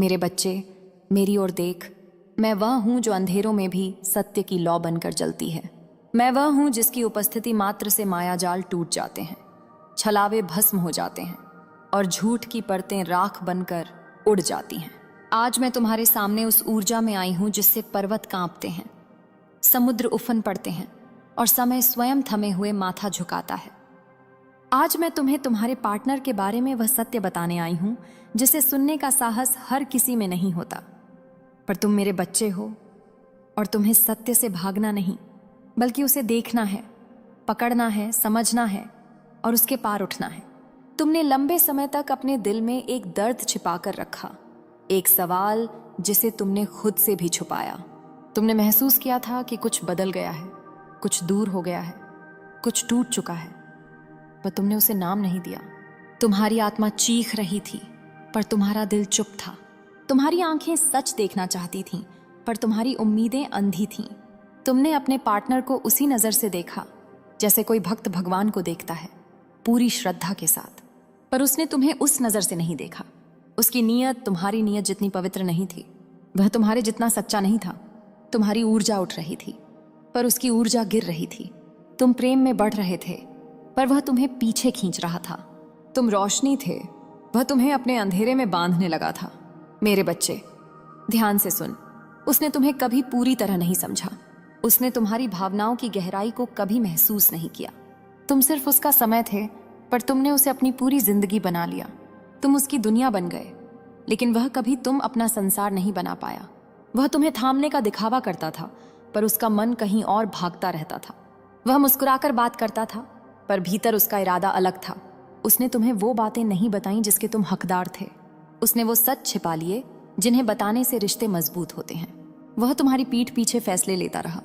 मेरे बच्चे, मेरी ओर देख। मैं वह हूं जो अंधेरों में भी सत्य की लौ बनकर जलती है। मैं वह हूं जिसकी उपस्थिति मात्र से मायाजाल टूट जाते हैं, छलावे भस्म हो जाते हैं और झूठ की परतें राख बनकर उड़ जाती हैं। आज मैं तुम्हारे सामने उस ऊर्जा में आई हूं जिससे पर्वत कांपते हैं, समुद्र उफन पड़ते हैं और समय स्वयं थमे हुए माथा झुकाता है। आज मैं तुम्हें तुम्हारे पार्टनर के बारे में वह सत्य बताने आई हूं जिसे सुनने का साहस हर किसी में नहीं होता। पर तुम मेरे बच्चे हो और तुम्हें सत्य से भागना नहीं, बल्कि उसे देखना है, पकड़ना है, समझना है और उसके पार उठना है। तुमने लंबे समय तक अपने दिल में एक दर्द छिपा कर रखा, एक सवाल जिसे तुमने खुद से भी छुपाया। तुमने महसूस किया था कि कुछ बदल गया है, कुछ दूर हो गया है, कुछ टूट चुका है, पर तुमने उसे नाम नहीं दिया। तुम्हारी आत्मा चीख रही थी पर तुम्हारा दिल चुप था। तुम्हारी आंखें सच देखना चाहती थीं पर तुम्हारी उम्मीदें अंधी थीं। तुमने अपने पार्टनर को उसी नजर से देखा जैसे कोई भक्त भगवान को देखता है, पूरी श्रद्धा के साथ। पर उसने तुम्हें उस नजर से नहीं देखा। उसकी नीयत तुम्हारी नीयत जितनी पवित्र नहीं थी, वह तुम्हारे जितना सच्चा नहीं था। तुम्हारी ऊर्जा उठ रही थी पर उसकी ऊर्जा गिर रही थी। तुम प्रेम में बढ़ रहे थे पर वह तुम्हें पीछे खींच रहा था। तुम रोशनी थे, वह तुम्हें अपने अंधेरे में बांधने लगा था। मेरे बच्चे, ध्यान से सुन। उसने तुम्हें कभी पूरी तरह नहीं समझा। उसने तुम्हारी भावनाओं की गहराई को कभी महसूस नहीं किया। तुम सिर्फ उसका समय थे, पर तुमने उसे अपनी पूरी जिंदगी बना लिया। तुम उसकी दुनिया बन गए, लेकिन वह कभी तुम अपना संसार नहीं बना पाया। वह तुम्हें थामने का दिखावा करता था, पर उसका मन कहीं और भागता रहता था। वह मुस्कुराकर बात करता था, पर भीतर उसका इरादा अलग था। उसने तुम्हें वो बातें नहीं बताई जिसके तुम हकदार थे। उसने वो सच छिपा लिए जिन्हें बताने से रिश्ते मजबूत होते हैं। वह तुम्हारी पीठ पीछे फैसले लेता रहा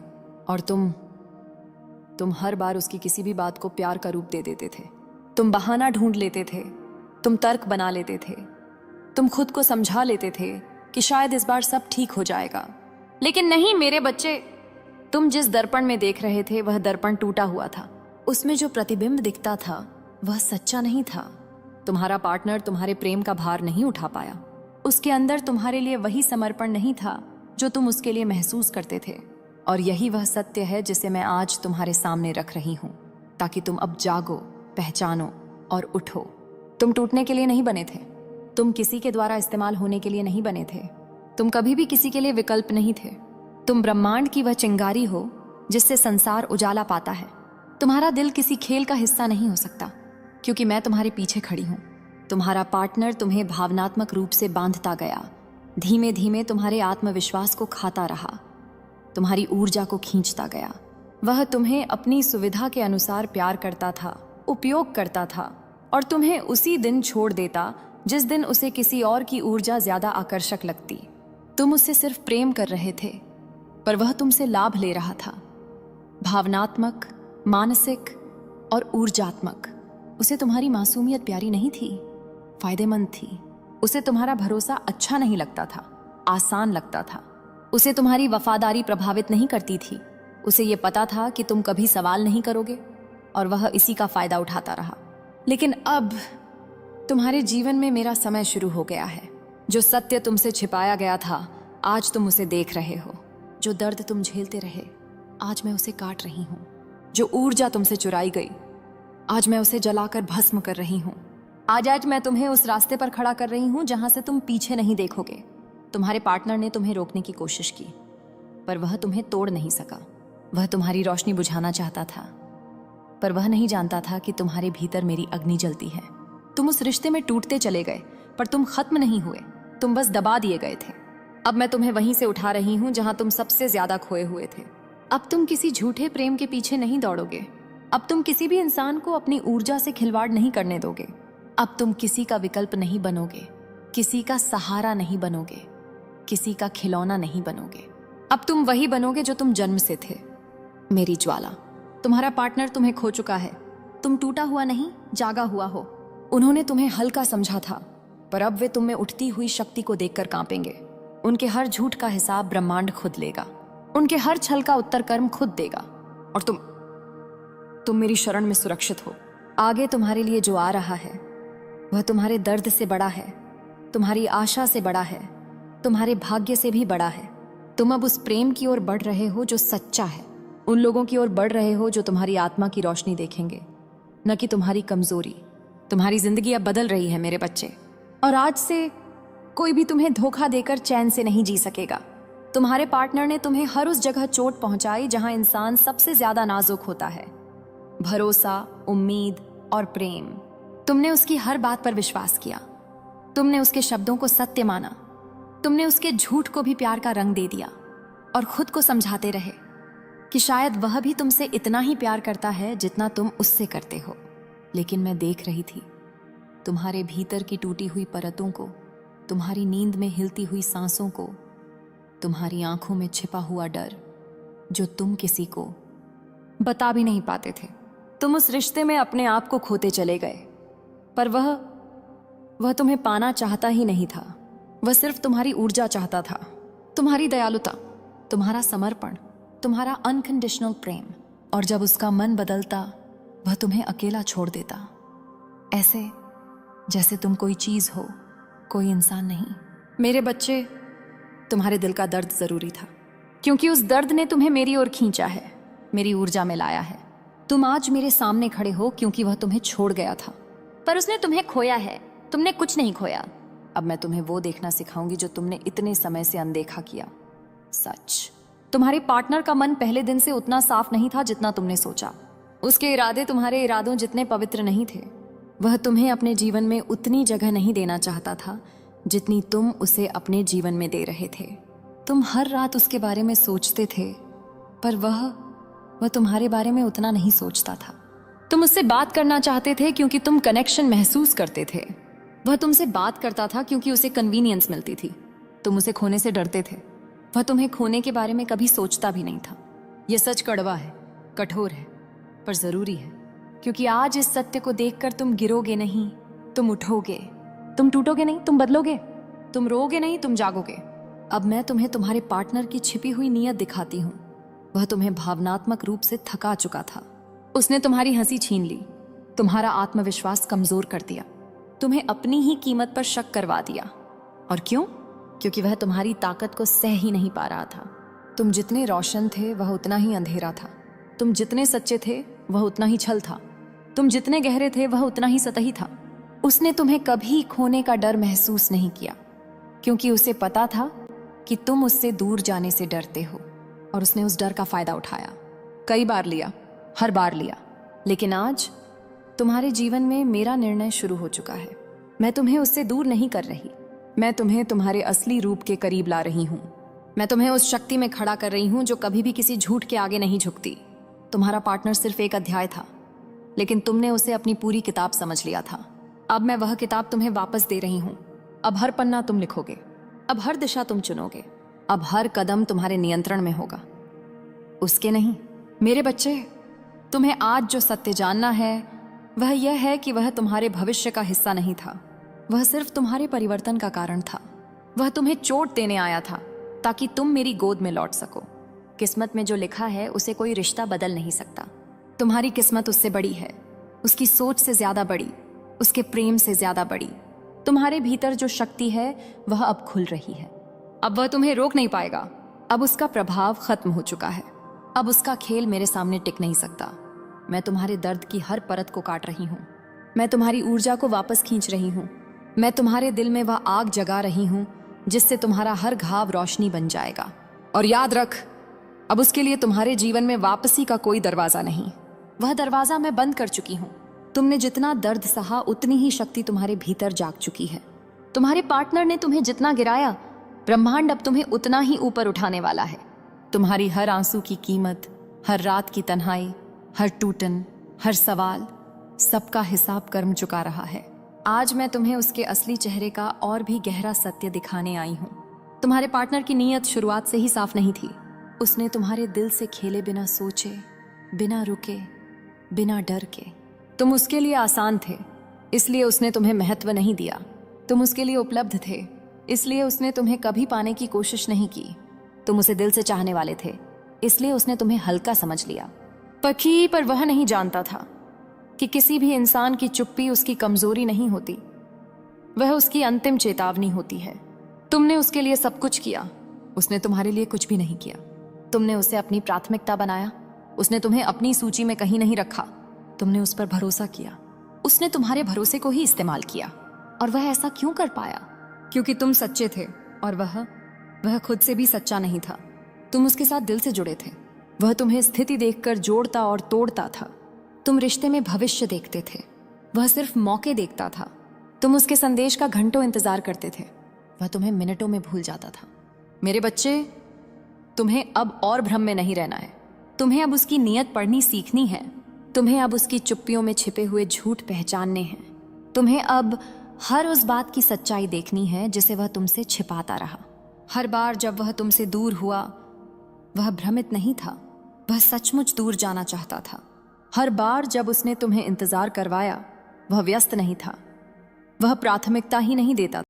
और तुम हर बार उसकी किसी भी बात को प्यार का रूप दे देते थे। तुम बहाना ढूंढ लेते थे, तुम तर्क बना लेते थे, तुम खुद को समझा लेते थे कि शायद इस बार सब ठीक हो जाएगा। लेकिन नहीं मेरे बच्चे, तुम जिस दर्पण में देख रहे थे वह दर्पण टूटा हुआ था। उसमें जो प्रतिबिंब दिखता था वह सच्चा नहीं था। तुम्हारा पार्टनर तुम्हारे प्रेम का भार नहीं उठा पाया। उसके अंदर तुम्हारे लिए वही समर्पण नहीं था जो तुम उसके लिए महसूस करते थे। और यही वह सत्य है जिसे मैं आज तुम्हारे सामने रख रही हूं, ताकि तुम अब जागो, पहचानो और उठो। तुम टूटने के लिए नहीं बने थे। तुम किसी के द्वारा इस्तेमाल होने के लिए नहीं बने थे। तुम कभी भी किसी के लिए विकल्प नहीं थे। तुम ब्रह्मांड की वह चिंगारी हो जिससे संसार उजाला पाता है। तुम्हारा दिल किसी खेल का हिस्सा नहीं हो सकता, क्योंकि मैं तुम्हारे पीछे खड़ी हूं। तुम्हारा पार्टनर तुम्हें भावनात्मक रूप से बांधता गया, धीमे धीमे तुम्हारे आत्मविश्वास को खाता रहा, तुम्हारी ऊर्जा को खींचता गया। वह तुम्हें अपनी सुविधा के अनुसार प्यार करता था, उपयोग करता था और तुम्हें उसी दिन छोड़ देता जिस दिन उसे किसी और की ऊर्जा ज्यादा आकर्षक लगती। तुम उससे सिर्फ प्रेम कर रहे थे, पर वह तुमसे लाभ ले रहा था, भावनात्मक, मानसिक और ऊर्जात्मक। उसे तुम्हारी मासूमियत प्यारी नहीं थी, फायदेमंद थी। उसे तुम्हारा भरोसा अच्छा नहीं लगता था, आसान लगता था। उसे तुम्हारी वफादारी प्रभावित नहीं करती थी। उसे ये पता था कि तुम कभी सवाल नहीं करोगे और वह इसी का फायदा उठाता रहा। लेकिन अब तुम्हारे जीवन में मेरा समय शुरू हो गया है। जो सत्य तुमसे छिपाया गया था, आज तुम उसे देख रहे हो। जो दर्द तुम झेलते रहे, आज मैं उसे काट रही हूं। जो ऊर्जा तुमसे चुराई गई, आज मैं उसे जलाकर भस्म कर रही हूं। आज मैं तुम्हें उस रास्ते पर खड़ा कर रही हूं जहां से तुम पीछे नहीं देखोगे। तुम्हारे पार्टनर ने तुम्हें रोकने की कोशिश की, पर वह तुम्हें तोड़ नहीं सका। वह तुम्हारी रोशनी बुझाना चाहता था, पर वह नहीं जानता था कि तुम्हारे भीतर मेरी अग्नि जलती है। तुम उस रिश्ते में टूटते चले गए, पर तुम खत्म नहीं हुए, तुम बस दबा दिए गए थे। अब मैं तुम्हें वहीं से उठा रही हूं जहां तुम सबसे ज्यादा खोए हुए थे। अब तुम किसी झूठे प्रेम के पीछे नहीं दौड़ोगे। अब तुम किसी भी इंसान को अपनी ऊर्जा से खिलवाड़ नहीं करने दोगे। अब तुम किसी का विकल्प नहीं बनोगे, किसी का सहारा नहीं बनोगे, किसी का खिलौना नहीं बनोगे। अब तुम वही बनोगे जो तुम जन्म से थे, मेरी ज्वाला। तुम्हारा पार्टनर तुम्हें खो चुका है। तुम टूटा हुआ नहीं, जागा हुआ हो। उन्होंने तुम्हें हल्का समझा था, पर अब वे तुम में उठती हुई शक्ति को देखकर कांपेंगे। उनके हर झूठ का हिसाब ब्रह्मांड खुद लेगा। उनके हर छल का उत्तर कर्म खुद देगा। और तुम मेरी शरण में सुरक्षित हो। आगे तुम्हारे लिए जो आ रहा है वह तुम्हारे दर्द से बड़ा है, तुम्हारी आशा से बड़ा है तुम्हारे भाग्य से भी बड़ा है। तुम अब उस प्रेम की ओर बढ़ रहे हो जो सच्चा है। उन लोगों की ओर बढ़ रहे हो जो तुम्हारी आत्मा की रोशनी देखेंगे, न कि तुम्हारी कमजोरी। तुम्हारी जिंदगी अब बदल रही है मेरे बच्चे, और आज से कोई भी तुम्हें धोखा देकर चैन से नहीं जी सकेगा। तुम्हारे पार्टनर ने तुम्हें हर उस जगह चोट पहुंचाई जहां इंसान सबसे ज्यादा नाजुक होता है। भरोसा, उम्मीद और प्रेम। तुमने उसकी हर बात पर विश्वास किया। तुमने उसके शब्दों को सत्य माना। तुमने उसके झूठ को भी प्यार का रंग दे दिया और खुद को समझाते रहे कि शायद वह भी तुमसे इतना ही प्यार करता है जितना तुम उससे करते हो। लेकिन मैं देख रही थी तुम्हारे भीतर की टूटी हुई परतों को, तुम्हारी नींद में हिलती हुई सांसों को, तुम्हारी आंखों में छिपा हुआ डर जो तुम किसी को बता भी नहीं पाते थे। तुम उस रिश्ते में अपने आप को खोते चले गए, पर वह तुम्हें पाना चाहता ही नहीं था। वह सिर्फ तुम्हारी ऊर्जा चाहता था, तुम्हारी दयालुता, तुम्हारा समर्पण, तुम्हारा अनकंडीशनल प्रेम। और जब उसका मन बदलता, वह तुम्हें अकेला छोड़ देता, ऐसे जैसे तुम कोई चीज हो, कोई इंसान नहीं। मेरे बच्चे, तुम्हारे दिल का दर्द जरूरी था, क्योंकि उस दर्द ने तुम्हें मेरी ओर खींचा है, मेरी ऊर्जा में लाया है। तुम आज मेरे सामने खड़े हो क्योंकि वह तुम्हें छोड़ गया था, पर उसने तुम्हें खोया है। तुमने कुछ नहीं खोया। अब मैं तुम्हें वो देखना सिखाऊंगी जो तुमने इतने समय से अनदेखा किया। सच। तुम्हारे पार्टनर का मन पहले दिन से उतना साफ नहीं था जितना तुमने सोचा। उसके इरादे तुम्हारे इरादों जितने पवित्र नहीं थे। वह तुम्हें अपने जीवन में उतनी जगह नहीं देना चाहता था जितनी तुम उसे अपने जीवन में दे रहे थे। तुम हर रात उसके बारे में सोचते थे, पर वह तुम्हारे बारे में उतना नहीं सोचता था। तुम उससे बात करना चाहते थे क्योंकि तुम कनेक्शन महसूस करते थे। वह तुमसे बात करता था क्योंकि उसे कन्वीनियंस मिलती थी। तुम उसे खोने से डरते थे। वह तुम्हें खोने के बारे में कभी सोचता भी नहीं था। यह सच कड़वा है, कठोर है, पर जरूरी है, क्योंकि आज इस सत्य को देखकर तुम गिरोगे नहीं, तुम उठोगे। तुम टूटोगे नहीं, तुम बदलोगे। तुम रोओगे नहीं, तुम जागोगे। अब मैं तुम्हें तुम्हारे पार्टनर की छिपी हुई नीयत दिखाती हूँ। वह तुम्हें भावनात्मक रूप से थका चुका था। उसने तुम्हारी हंसी छीन ली, तुम्हारा आत्मविश्वास कमजोर कर दिया, तुम्हें अपनी ही कीमत पर शक करवा दिया। और क्यों? क्योंकि वह तुम्हारी ताकत को सह ही नहीं पा रहा था। तुम जितने रोशन थे वह उतना ही अंधेरा था। तुम जितने सच्चे थे वह उतना ही छल था। तुम जितने गहरे थे वह उतना ही सतही था। उसने तुम्हें कभी खोने का डर महसूस नहीं किया, क्योंकि उसे पता था कि तुम उससे दूर जाने से डरते हो। और उसने उस डर का फायदा उठाया, कई बार लिया, हर बार लिया। लेकिन आज तुम्हारे जीवन में मेरा निर्णय शुरू हो चुका है। मैं तुम्हें उससे दूर नहीं कर रही। मैं तुम्हें तुम्हारे असली रूप के करीब ला रही हूँ। मैं तुम्हें उस शक्ति में खड़ा कर रही हूँ जो कभी भी किसी झूठ के आगे नहीं झुकती। तुम्हारा पार्टनर सिर्फ एक अध्याय था, लेकिन तुमने उसे अपनी पूरी किताब समझ लिया था। अब मैं वह किताब तुम्हें वापस दे रही हूँ। अब हर पन्ना तुम लिखोगे, अब हर दिशा तुम चुनोगे, अब हर कदम तुम्हारे नियंत्रण में होगा, उसके नहीं। मेरे बच्चे, तुम्हें आज जो सत्य जानना है वह यह है कि वह तुम्हारे भविष्य का हिस्सा नहीं था। वह सिर्फ तुम्हारे परिवर्तन का कारण था। वह तुम्हें चोट देने आया था ताकि तुम मेरी गोद में लौट सको। किस्मत में जो लिखा है उसे कोई रिश्ता बदल नहीं सकता। तुम्हारी किस्मत उससे बड़ी है, उसकी सोच से ज्यादा बड़ी, उसके प्रेम से ज्यादा बड़ी। तुम्हारे भीतर जो शक्ति है वह अब खुल रही है। अब वह तुम्हें रोक नहीं पाएगा। अब उसका प्रभाव खत्म हो चुका है। अब उसका खेल मेरे सामने टिक नहीं सकता। मैं तुम्हारे दर्द की हर परत को काट रही हूँ। मैं तुम्हारी ऊर्जा को वापस खींच रही हूँ। मैं तुम्हारे दिल में वह आग जगा रही हूँ जिससे तुम्हारा हर घाव रोशनी बन जाएगा। और याद रख, अब उसके लिए तुम्हारे जीवन में वापसी का कोई दरवाजा नहीं। वह दरवाजा मैं बंद कर चुकी हूँ। तुमने जितना दर्द सहा उतनी ही शक्ति तुम्हारे भीतर जाग चुकी है। तुम्हारे पार्टनर ने तुम्हें जितना गिराया, ब्रह्मांड अब तुम्हें उतना ही ऊपर उठाने वाला है। तुम्हारी हर आंसू की कीमत, हर रात की तन्हाई, हर टूटन, हर सवाल, सबका हिसाब कर्म चुका रहा है। आज मैं तुम्हें उसके असली चेहरे का और भी गहरा सत्य दिखाने आई हूँ। तुम्हारे पार्टनर की नीयत शुरुआत से ही साफ नहीं थी। उसने तुम्हारे दिल से खेले बिना सोचे, बिना रुके, बिना डर के। तुम उसके लिए आसान थे, इसलिए उसने तुम्हें महत्व नहीं दिया। तुम उसके लिए उपलब्ध थे, इसलिए उसने तुम्हें कभी पाने की कोशिश नहीं की। तुम उसे दिल से चाहने वाले थे, इसलिए उसने तुम्हें हल्का समझ लिया। पर वह नहीं जानता था कि किसी भी इंसान की चुप्पी उसकी कमजोरी नहीं होती, वह उसकी अंतिम चेतावनी होती है। तुमने उसके लिए सब कुछ किया, उसने तुम्हारे लिए कुछ भी नहीं किया। तुमने उसे अपनी प्राथमिकता बनाया, उसने तुम्हें अपनी सूची में कहीं नहीं रखा। तुमने उस पर भरोसा किया, उसने तुम्हारे भरोसे को ही इस्तेमाल किया। और वह ऐसा क्यों कर पाया? क्योंकि तुम सच्चे थे और वह खुद से भी सच्चा नहीं था। तुम उसके साथ दिल से जुड़े थे। वह तुम्हें स्थिति देखकर जोड़ता और तोड़ता था। तुम रिश्ते में भविष्य देखते थे, वह सिर्फ मौके देखता था। तुम उसके संदेश का घंटों इंतजार करते थे, वह तुम्हें मिनटों में भूल जाता था। मेरे बच्चे, तुम्हें अब और भ्रम में नहीं रहना है। तुम्हें अब उसकी नीयत पढ़नी सीखनी है। तुम्हें अब उसकी चुप्पियों में छिपे हुए झूठ पहचानने हैं। तुम्हें अब हर उस बात की सच्चाई देखनी है जिसे वह तुमसे छिपाता रहा। हर बार जब वह तुमसे दूर हुआ, वह भ्रमित नहीं था, वह सचमुच दूर जाना चाहता था। हर बार जब उसने तुम्हें इंतजार करवाया, वह व्यस्त नहीं था, वह प्राथमिकता ही नहीं देता।